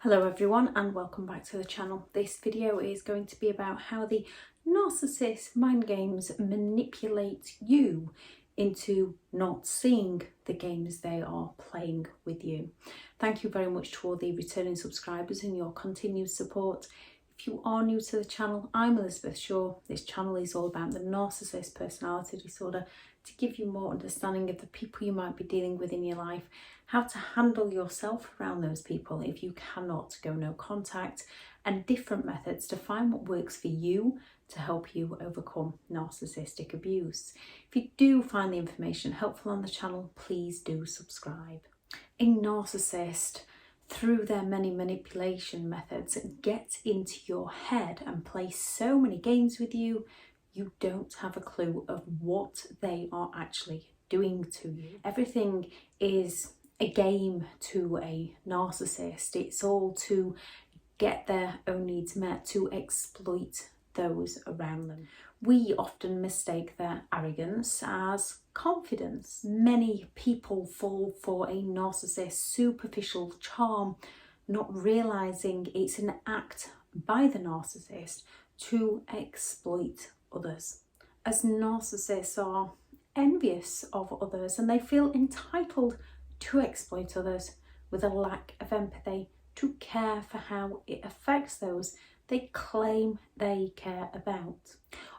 Hello everyone and welcome back to the channel. This video is going to be about how the narcissist mind games manipulate you into not seeing the games they are playing with you. Thank you very much to all the returning subscribers and your continued support. If you are new to the channel, I'm Elizabeth Shaw. This channel is all about the narcissist personality disorder to give you more understanding of the people you might be dealing with in your life, how to handle yourself around those people if you cannot go no contact, and different methods to find what works for you to help you overcome narcissistic abuse. If you do find the information helpful on the channel, please do subscribe. A narcissist, through their many manipulation methods, get into your head and play so many games with you, you don't have a clue of what they are actually doing to you. Everything is a game to a narcissist. It's all to get their own needs met, to exploit those around them. We often mistake their arrogance as confidence. Many people fall for a narcissist's superficial charm, not realizing it's an act by the narcissist to exploit others. As narcissists are envious of others and they feel entitled to exploit others with a lack of empathy, to care for how it affects those they claim they care about.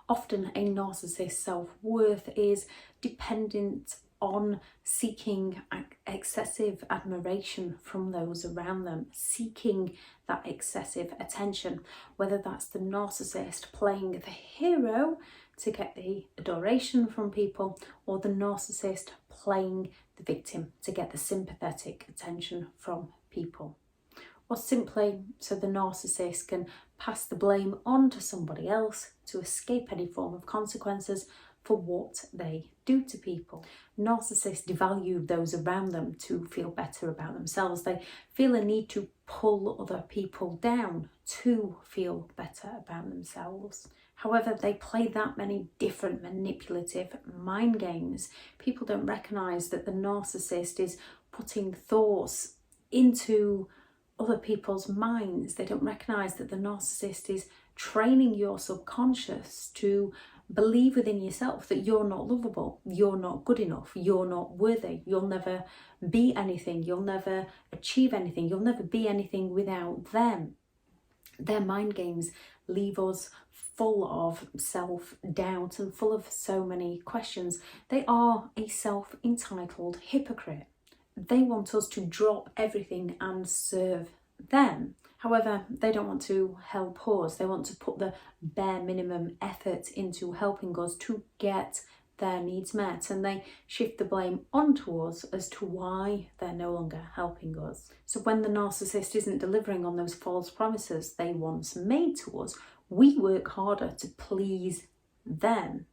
Often a narcissist's self-worth is dependent on seeking excessive admiration from those around them, seeking that excessive attention, whether that's the narcissist playing the hero to get the adoration from people, or the narcissist playing the victim to get the sympathetic attention from people, or simply so the narcissist can pass the blame on to somebody else to escape any form of consequences for what they do to people. Narcissists devalue those around them to feel better about themselves. They feel a need to pull other people down to feel better about themselves. However, they play that many different manipulative mind games. People don't recognise that the narcissist is putting thoughts into other people's minds. They don't recognise that the narcissist is training your subconscious to believe within yourself that you're not lovable, you're not good enough, you're not worthy, you'll never be anything, you'll never achieve anything, you'll never be anything without them. Their mind games leave us full of self-doubt and full of so many questions. They are a self-entitled hypocrite. They want us to drop everything and serve them. However, they don't want to help us. They want to put the bare minimum effort into helping us to get their needs met, and they shift the blame onto us as to why they're no longer helping us. So when the narcissist isn't delivering on those false promises they once made to us, we work harder to please them,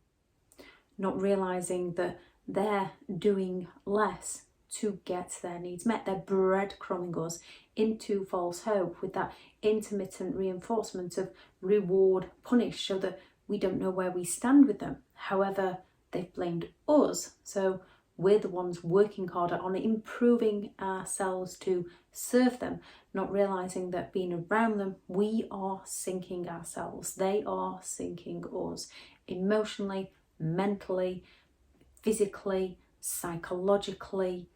not realizing that they're doing less to get their needs met. They're breadcrumbing us into false hope with that intermittent reinforcement of reward, punish, so that we don't know where we stand with them. However, they've blamed us, so we're the ones working harder on improving ourselves to serve them, not realizing that being around them, we are sinking ourselves. They are sinking us emotionally, mentally, physically, psychologically.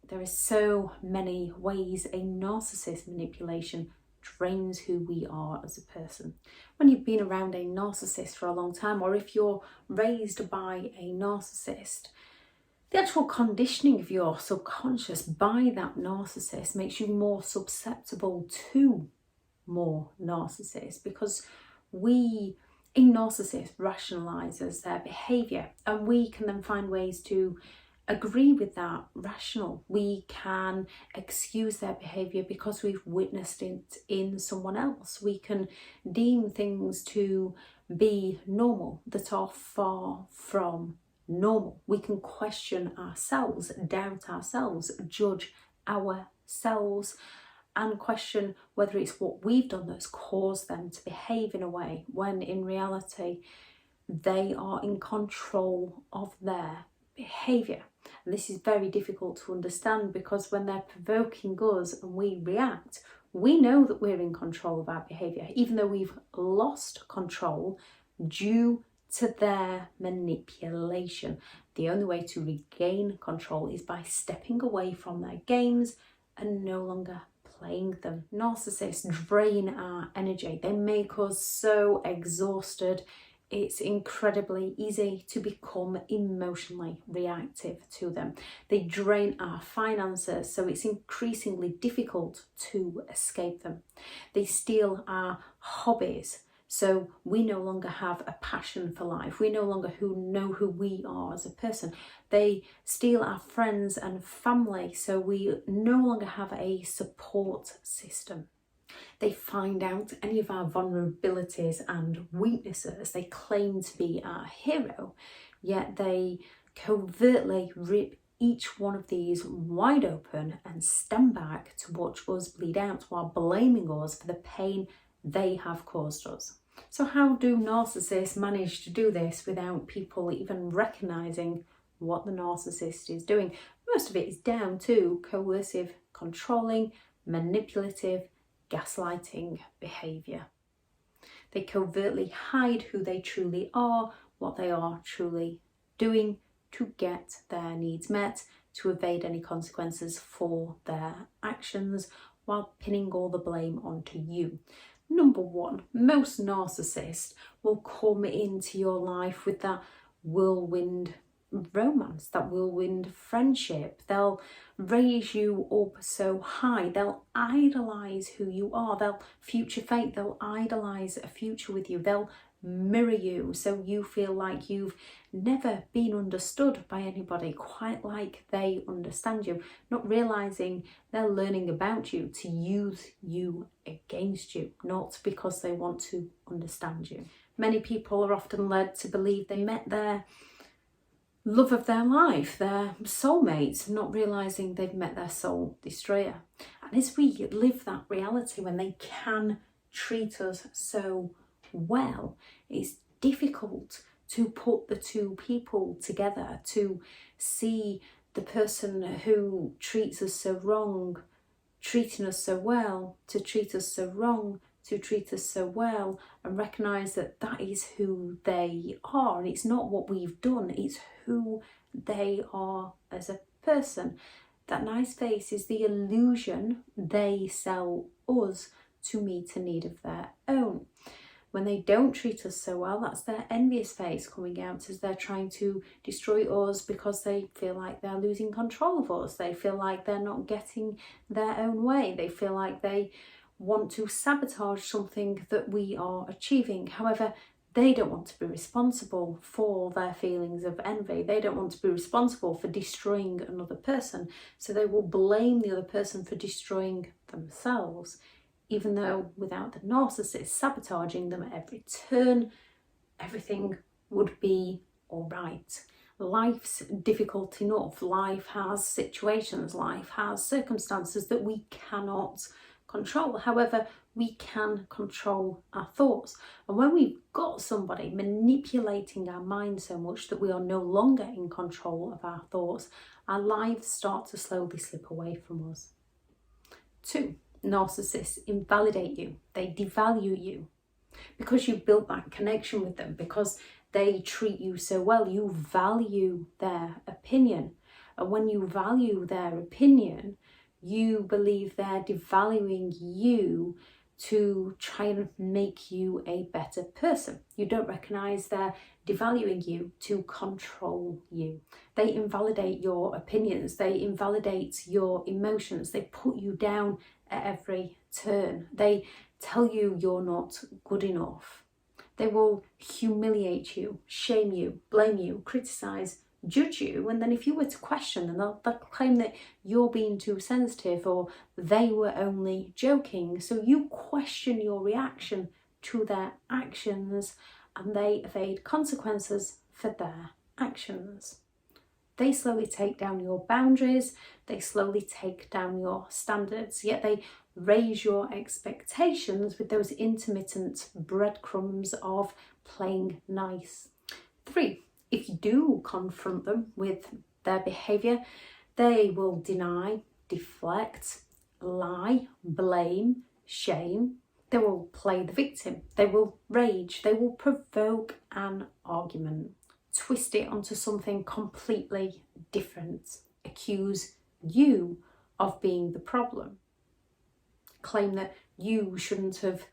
There are so many ways a narcissist manipulation drains who we are as a person. When you've been around a narcissist for a long time, or if you're raised by a narcissist, the actual conditioning of your subconscious by that narcissist makes you more susceptible to more narcissists, because a narcissist rationalizes their behavior, and we can then find ways to agree with that rational. We can excuse their behavior because we've witnessed it in someone else. We can deem things to be normal that are far from normal. We can question ourselves, doubt ourselves, judge ourselves, and question whether it's what we've done that's caused them to behave in a way, when in reality they are in control of their behaviour. And this is very difficult to understand, because when they're provoking us and we react, We know that we're in control of our behaviour, even though we've lost control due to their manipulation. The only way to regain control is by stepping away from their games and no longer playing them. Narcissists drain our energy. They make us so exhausted. It's incredibly easy to become emotionally reactive to them. They drain our finances, so it's increasingly difficult to escape them. They steal our hobbies, so we no longer have a passion for life. We no longer know who we are as a person. They steal our friends and family, so we no longer have a support system. They find out any of our vulnerabilities and weaknesses. They claim to be our hero, yet they covertly rip each one of these wide open and stand back to watch us bleed out while blaming us for the pain they have caused us. So how do narcissists manage to do this without people even recognising what the narcissist is doing? Most of it is down to coercive, controlling, manipulative, gaslighting behaviour. They covertly hide who they truly are, what they are truly doing to get their needs met, to evade any consequences for their actions, while pinning all the blame onto you. Number one, most narcissists will come into your life with that whirlwind romance, that whirlwind friendship. They'll raise you up so high. They'll idolize who you are. They'll future fate. They'll idolize a future with you. They'll mirror you so you feel like you've never been understood by anybody, quite like they understand you, not realizing they're learning about you to use you against you, not because they want to understand you. Many people are often led to believe they met their love of their life, their soulmate, not realizing they've met their soul destroyer. And as we live that reality, when they can treat us so well, it's difficult to put the two people together, to see the person who treats us so wrong treating us so well, to treat us so wrong to treat us so well, and recognise that that is who they are, and it's not what we've done, it's who they are as a person. That nice face is the illusion they sell us to meet a need of their own. When they don't treat us so well, that's their envious face coming out as they're trying to destroy us because they feel like they're losing control of us. They feel like they're not getting their own way. They feel like they want to sabotage something that we are achieving. However, they don't want to be responsible for their feelings of envy. They don't want to be responsible for destroying another person. So they will blame the other person for destroying themselves, even though without the narcissist sabotaging them at every turn, everything would be all right. Life's difficult enough. Life has situations, life has circumstances that we cannot control. However, we can control our thoughts. And when we've got somebody manipulating our mind so much that we are no longer in control of our thoughts, our lives start to slowly slip away from us. 2, narcissists invalidate you. They devalue you because you've built that connection with them, because they treat you so well. You value their opinion. And when you value their opinion, you believe they're devaluing you to try and make you a better person. You don't recognise they're devaluing you to control you. They invalidate your opinions. They invalidate your emotions. They put you down at every turn. They tell you you're not good enough. They will humiliate you, shame you, blame you, criticise, judge you, and then if you were to question them, they'll claim that you're being too sensitive or they were only joking. So you question your reaction to their actions and they evade consequences for their actions. They slowly take down your boundaries, they slowly take down your standards, yet they raise your expectations with those intermittent breadcrumbs of playing nice. 3, if you do confront them with their behaviour, they will deny, deflect, lie, blame, shame. They will play the victim. They will rage. They will provoke an argument. Twist it onto something completely different. Accuse you of being the problem. Claim that you shouldn't have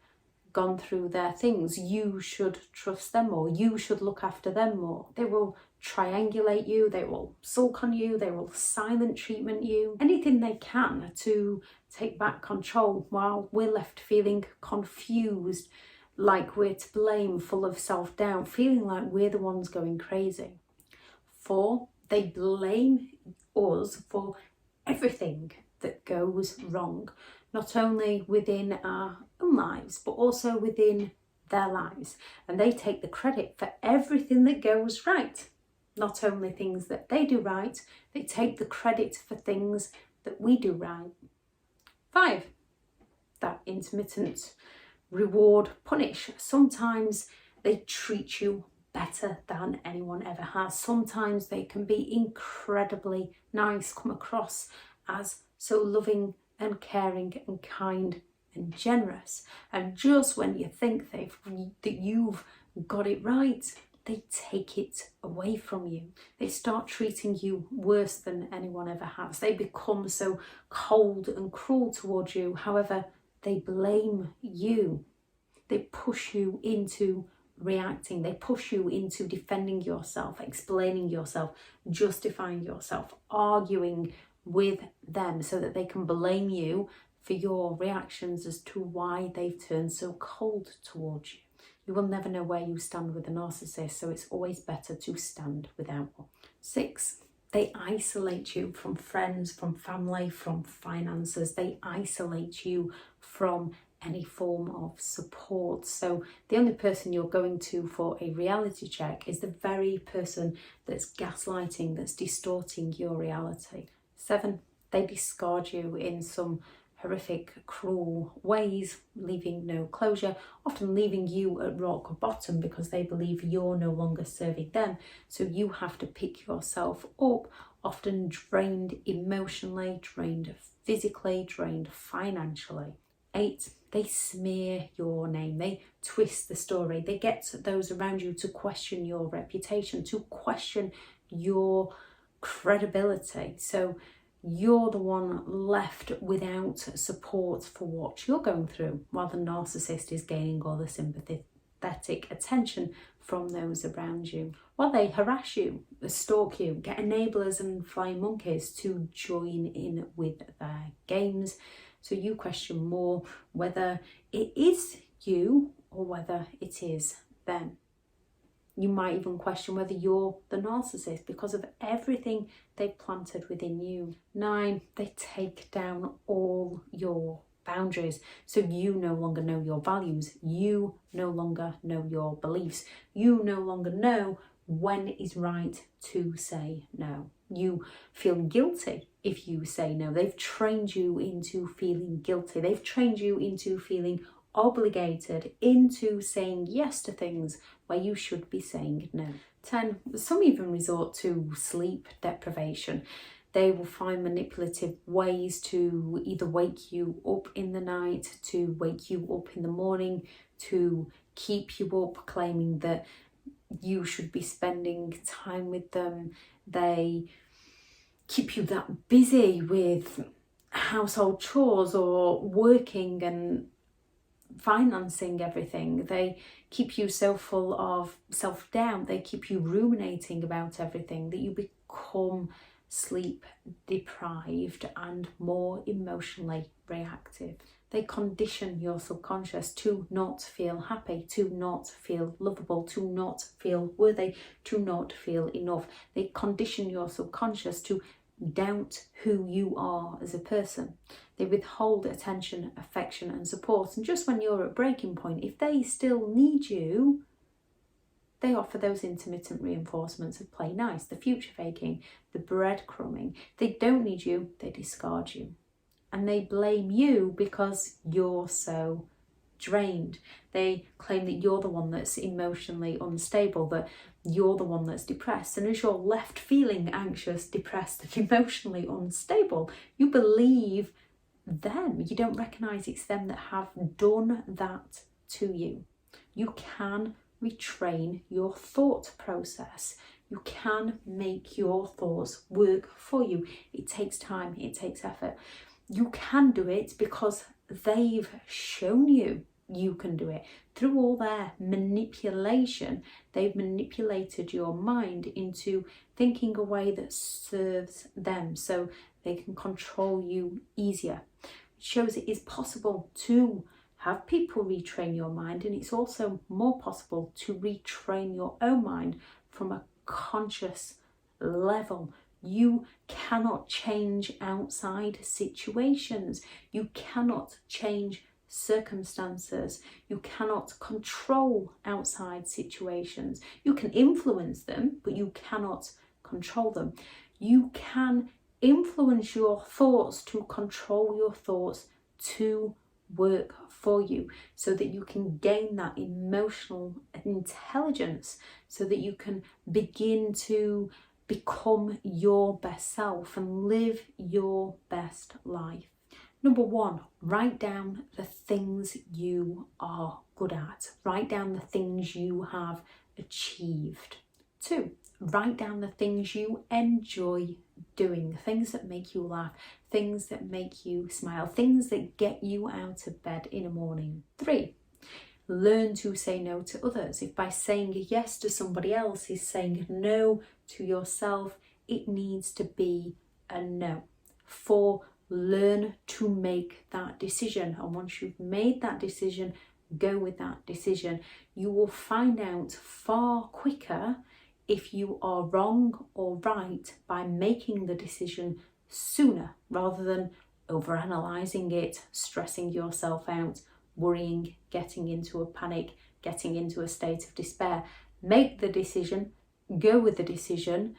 gone through their things. You should trust them more. You should look after them more. They will triangulate you. They will sulk on you. They will silent treatment you. Anything they can to take back control while we're left feeling confused, like we're to blame, full of self-doubt, feeling like we're the ones going crazy. 4, they blame us for everything that goes wrong, not only within our own lives, but also within their lives. And they take the credit for everything that goes right. Not only things that they do right, they take the credit for things that we do right. 5, that intermittent reward punish. Sometimes they treat you better than anyone ever has. Sometimes they can be incredibly nice, come across as so loving and caring and kind and generous. And just when you think that you've got it right, they take it away from you. They start treating you worse than anyone ever has. They become so cold and cruel towards you. However, they blame you. They push you into reacting. They push you into defending yourself, explaining yourself, justifying yourself, arguing with them so that they can blame you for your reactions as to why they've turned so cold towards you. You will never know where you stand with a narcissist, so it's always better to stand without one. 6, they isolate you from friends, from family, from finances. They isolate you from any form of support. So the only person you're going to for a reality check is the very person that's gaslighting, that's distorting your reality. 7, they discard you in some horrific, cruel ways, leaving no closure, often leaving you at rock bottom because they believe you're no longer serving them. So you have to pick yourself up, often drained emotionally, drained physically, drained financially. 8, they smear your name. They twist the story. They get those around you to question your reputation, to question your credibility. So you're the one left without support for what you're going through, while the narcissist is gaining all the sympathetic attention from those around you. While they harass you, stalk you, get enablers and flying monkeys to join in with their games. So you question more whether it is you or whether it is them. You might even question whether you're the narcissist because of everything they've planted within you. 9, they take down all your boundaries. So you no longer know your values. You no longer know your beliefs. You no longer know when it is right to say no. You feel guilty if you say no. They've trained you into feeling guilty. They've trained you into feeling obligated, into saying yes to things where you should be saying no. 10, some even resort to sleep deprivation. They will find manipulative ways to either wake you up in the night, to wake you up in the morning, to keep you up, claiming that you should be spending time with them. They keep you that busy with household chores or working and financing everything. They keep you so full of self-doubt. They keep you ruminating about everything that you become sleep deprived and more emotionally reactive. They condition your subconscious to not feel happy, to not feel lovable, to not feel worthy, to not feel enough. They condition your subconscious to doubt who you are as a person. They withhold attention, affection and support. And just when you're at breaking point, if they still need you, they offer those intermittent reinforcements of play nice, the future faking, the breadcrumbing. They don't need you, they discard you. And they blame you because you're so drained. They claim that you're the one that's emotionally unstable, that you're the one that's depressed. And as you're left feeling anxious, depressed and emotionally unstable, you believe them. You don't recognise it's them that have done that to you. You can retrain your thought process. You can make your thoughts work for you. It takes time, it takes effort. You can do it because they've shown you you can do it. Through all their manipulation, they've manipulated your mind into thinking a way that serves them so they can control you easier. It shows it is possible to have people retrain your mind, and it's also more possible to retrain your own mind from a conscious level. You cannot change outside situations. You cannot change circumstances. You cannot control outside situations. You can influence them, but you cannot control them. You can influence your thoughts to control your thoughts to work for you, so that you can gain that emotional intelligence, so that you can begin to become your best self and live your best life. Number 1, write down the things you are good at. Write down the things you have achieved. 2, write down the things you enjoy doing, things that make you laugh, things that make you smile, things that get you out of bed in the morning. 3, learn to say no to others. If by saying yes to somebody else is saying no to yourself, it needs to be a no. 4, learn to make that decision. And once you've made that decision, go with that decision. You will find out far quicker if you are wrong or right by making the decision sooner, rather than overanalyzing it, stressing yourself out, worrying, getting into a panic, getting into a state of despair. Make the decision, go with the decision,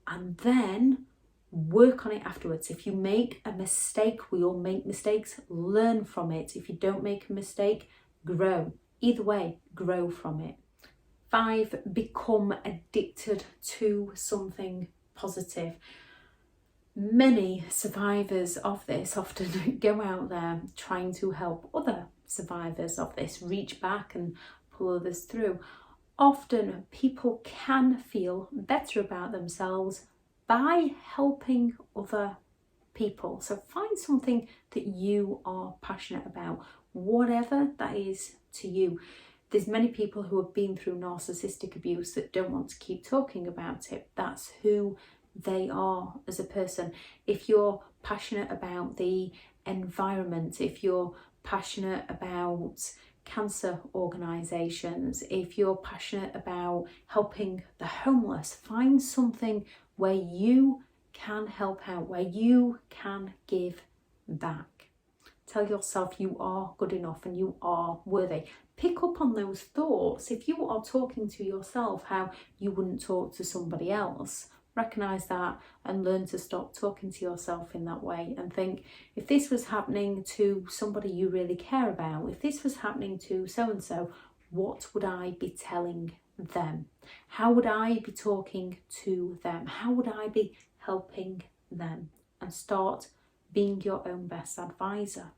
and then work on it afterwards. If you make a mistake, we all make mistakes, learn from it. If you don't make a mistake, grow. Either way, grow from it. 5, become addicted to something positive. Many survivors of this often go out there trying to help other survivors of this reach back and pull others through. Often people can feel better about themselves by helping other people. So find something that you are passionate about, whatever that is to you. There's many people who have been through narcissistic abuse that don't want to keep talking about it. That's who they are as a person. If you're passionate about the environment, if you're passionate about cancer organisations, if you're passionate about helping the homeless, find something where you can help out, where you can give back. Tell yourself you are good enough and you are worthy. Pick up on those thoughts. If you are talking to yourself how you wouldn't talk to somebody else, recognise that and learn to stop talking to yourself in that way, and think, if this was happening to somebody you really care about, if this was happening to so-and-so, what would I be telling them? How would I be talking to them? How would I be helping them? And start being your own best advisor.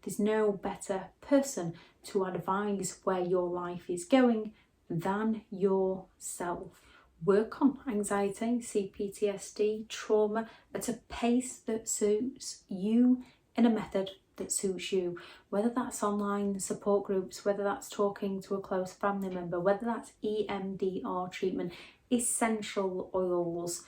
There's no better person to advise where your life is going than yourself. Work on anxiety, CPTSD, trauma at a pace that suits you, in a method that suits you. Whether that's online support groups, whether that's talking to a close family member, whether that's EMDR treatment, essential oils,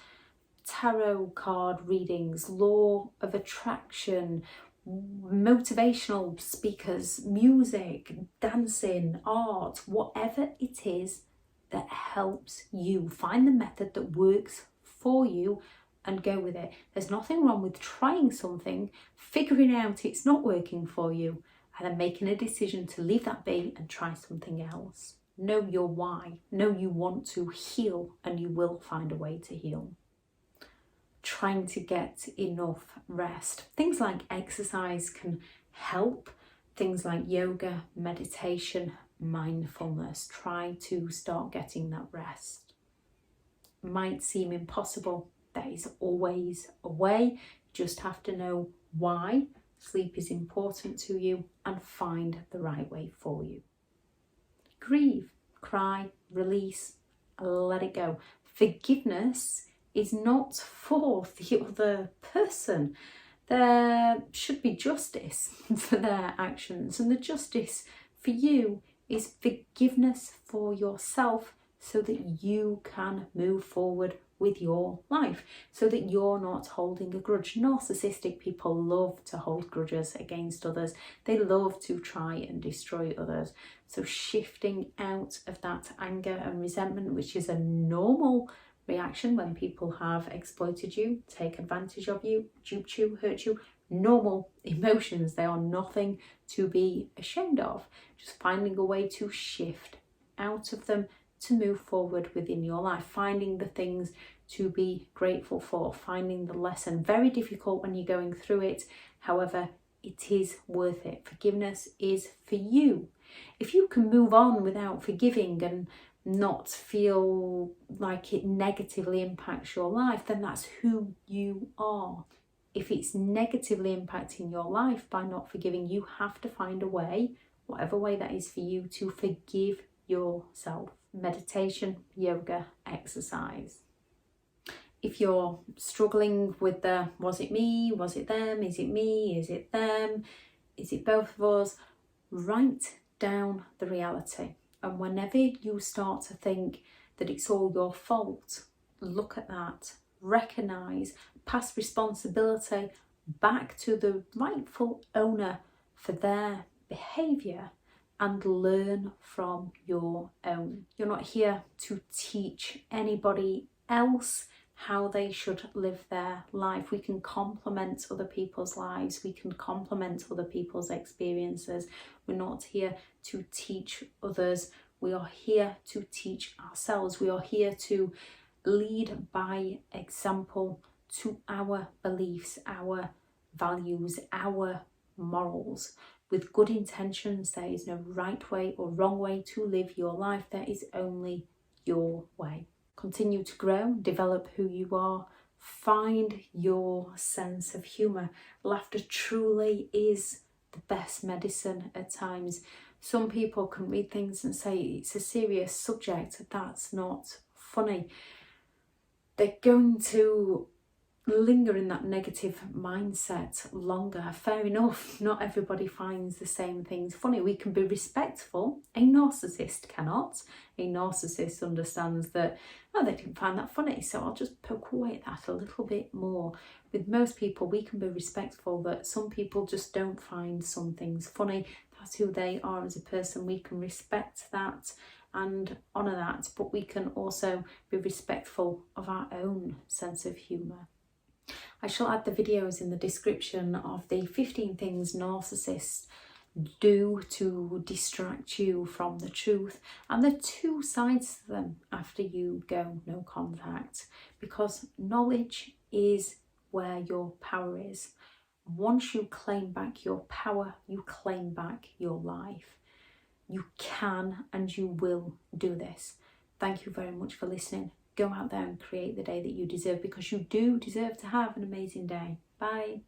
tarot card readings, law of attraction, motivational speakers, music, dancing, art, whatever it is that helps you. Find the method that works for you and go with it. There's nothing wrong with trying something, figuring out it's not working for you, and then making a decision to leave that be and try something else. Know your why. Know you want to heal, and you will find a way to heal. Trying to get enough rest. Things like exercise can help. Things like yoga, meditation, mindfulness. Try to start getting that rest. Might seem impossible. There is always a way. You just have to know why sleep is important to you, and find the right way for you. Grieve, cry, release, let it go. Forgiveness is not for the other person. There should be justice for their actions, and the justice for you is forgiveness for yourself so that you can move forward with your life, so that you're not holding a grudge. Narcissistic people love to hold grudges against others. They love to try and destroy others. So shifting out of that anger and resentment, which is a normal reaction when people have exploited you, take advantage of you, duped you, hurt you. Normal emotions, they are nothing to be ashamed of. Just finding a way to shift out of them to move forward within your life, finding the things to be grateful for, finding the lesson. Very difficult when you're going through it, however, it is worth it. Forgiveness is for you. If you can move on without forgiving and not feel like it negatively impacts your life, then that's who you are. If it's negatively impacting your life by not forgiving, you have to find a way, whatever way that is for you, to forgive yourself. Meditation, yoga, exercise. If you're struggling with the was it me, was it them, is it me, is it them, is it both of us, write down the reality. And whenever you start to think that it's all your fault, look at that, recognise, pass responsibility back to the rightful owner for their behaviour, and learn from your own. You're not here to teach anybody else how they should live their life. We can complement other people's lives. We can complement other people's experiences. We're not here to teach others. We are here to teach ourselves. We are here to lead by example to our beliefs, our values, our morals. With good intentions, there is no right way or wrong way to live your life. There is only your way. Continue to grow, develop who you are, find your sense of humour. Laughter truly is the best medicine at times. Some people can read things and say it's a serious subject, that's not funny. They're going to linger in that negative mindset longer. Fair enough, not everybody finds the same things funny. We can be respectful. A narcissist cannot. A narcissist understands that, oh, they didn't find that funny, so I'll just poke away at that a little bit more. With most people, we can be respectful that some people just don't find some things funny. That's who they are as a person. We can respect that and honour that, but we can also be respectful of our own sense of humour. I shall add the videos in the description of the 15 things narcissists do to distract you from the truth, and the two sides to them after you go no contact, because knowledge is where your power is. Once you claim back your power, you claim back your life. You can and you will do this. Thank you very much for listening. Go out there and create the day that you deserve, because you do deserve to have an amazing day. Bye.